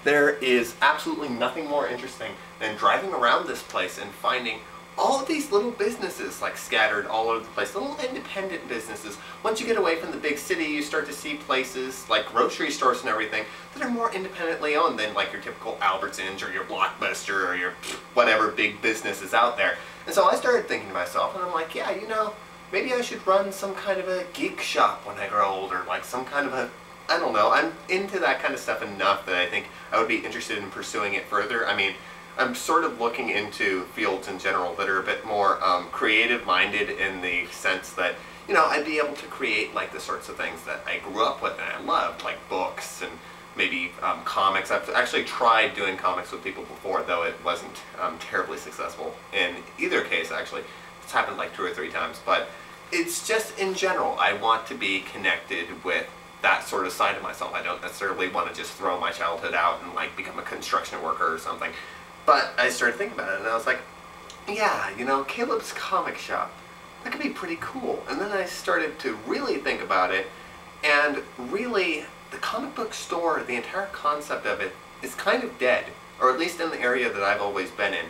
There is absolutely nothing more interesting than driving around this place and finding all of these little businesses like scattered all over the place, little independent businesses. Once you get away from the big city, you start to see places like grocery stores and everything that are more independently owned than like your typical Albertsons or your Blockbuster or your whatever big businesses out there. And so I started thinking to myself, and I'm like, yeah, you know, maybe I should run some kind of a geek shop when I grow older, like some kind of a, I don't know, I'm into that kind of stuff enough that I think I would be interested in pursuing it further. I mean, I'm sort of looking into fields in general that are a bit more creative-minded in the sense that, you know, I'd be able to create like the sorts of things that I grew up with and I loved, like books and maybe comics. I've actually tried doing comics with people before, though it wasn't terribly successful in either case, actually. It's happened like 2 or 3 times, but it's just in general, I want to be connected with that sort of side of myself. I don't necessarily want to just throw my childhood out and like become a construction worker or something. But I started thinking about it and I was like, yeah, you know, Caleb's comic shop, that could be pretty cool. And then I started to really think about it, and really the comic book store, the entire concept of it is kind of dead, or at least in the area that I've always been in.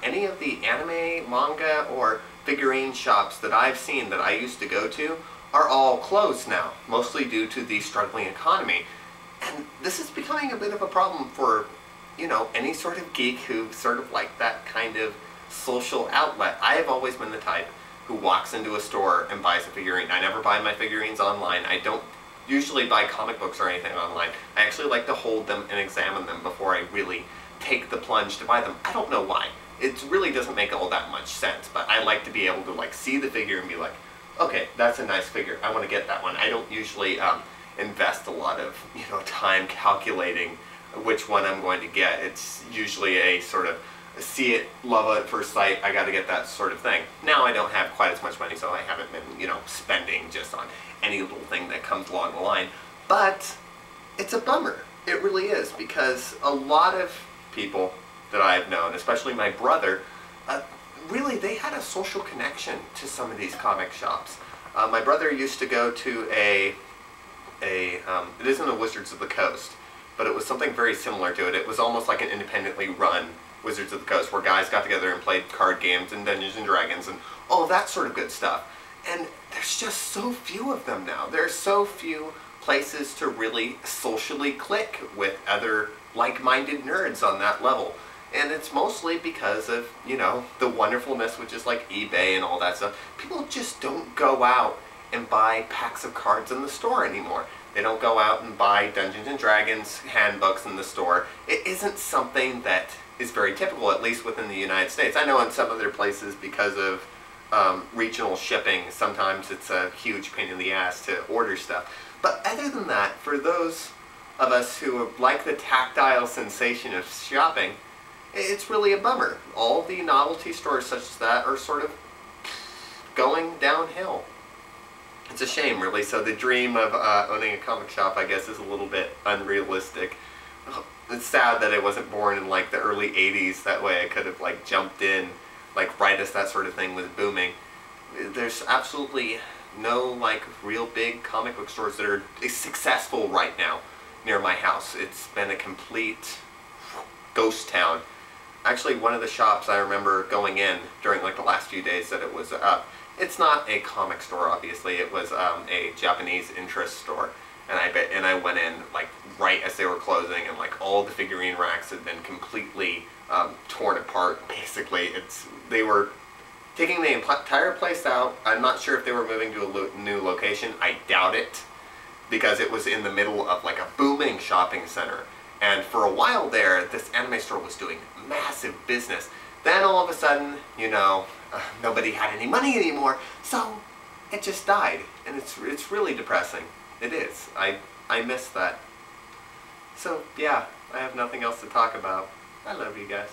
Any of the anime, manga, or figurine shops that I've seen that I used to go to are all closed now, mostly due to the struggling economy. And this is becoming a bit of a problem for, you know, any sort of geek who sort of like that kind of social outlet. I have always been the type who walks into a store and buys a figurine. I never buy my figurines online. I don't usually buy comic books or anything online. I actually like to hold them and examine them before I really take the plunge to buy them. I don't know why. It really doesn't make all that much sense, but I like to be able to like see the figure and be like, okay, that's a nice figure. I want to get that one. I don't usually invest a lot of, you know, time calculating which one I'm going to get. It's usually a sort of see it, love it at first sight, I got to get that sort of thing. Now I don't have quite as much money, so I haven't been, you know, spending just on any little thing that comes along the line. But it's a bummer. It really is, because a lot of people that I've known, especially my brother, really they had a social connection to some of these comic shops. My brother used to go to it isn't a Wizards of the Coast, but it was something very similar to it. It was almost like an independently run Wizards of the Coast, where guys got together and played card games and Dungeons and Dragons and all that sort of good stuff. And there's just so few of them now. There's so few places to really socially click with other like-minded nerds on that level. And it's mostly because of, you know, the wonderfulness, which is like eBay and all that stuff. People just don't go out and buy packs of cards in the store anymore. They don't go out and buy Dungeons and Dragons handbooks in the store. It isn't something that is very typical, at least within the United States. I know in some other places, because of regional shipping, sometimes it's a huge pain in the ass to order stuff. But other than that, for those of us who like the tactile sensation of shopping, it's really a bummer. All the novelty stores such as that are sort of going downhill. It's a shame, really. So the dream of owning a comic shop, I guess, is a little bit unrealistic. It's sad that I wasn't born in like the early 80s. That way I could have like jumped in like right as that sort of thing was booming. There's absolutely no like real big comic book stores that are successful right now near my house. It's been a complete ghost town. Actually, one of the shops I remember going in during like the last few days that it was up, it's not a comic store, obviously. It was a Japanese interest store, and I went in like right as they were closing, and like all the figurine racks had been completely torn apart. Basically, they were taking the entire place out. I'm not sure if they were moving to a new location. I doubt it, because it was in the middle of like a booming shopping center. And for a while there, this anime store was doing massive business. Then all of a sudden, you know, nobody had any money anymore, so it just died. And it's really depressing. It is. I miss that. So yeah, I have nothing else to talk about. I love you guys.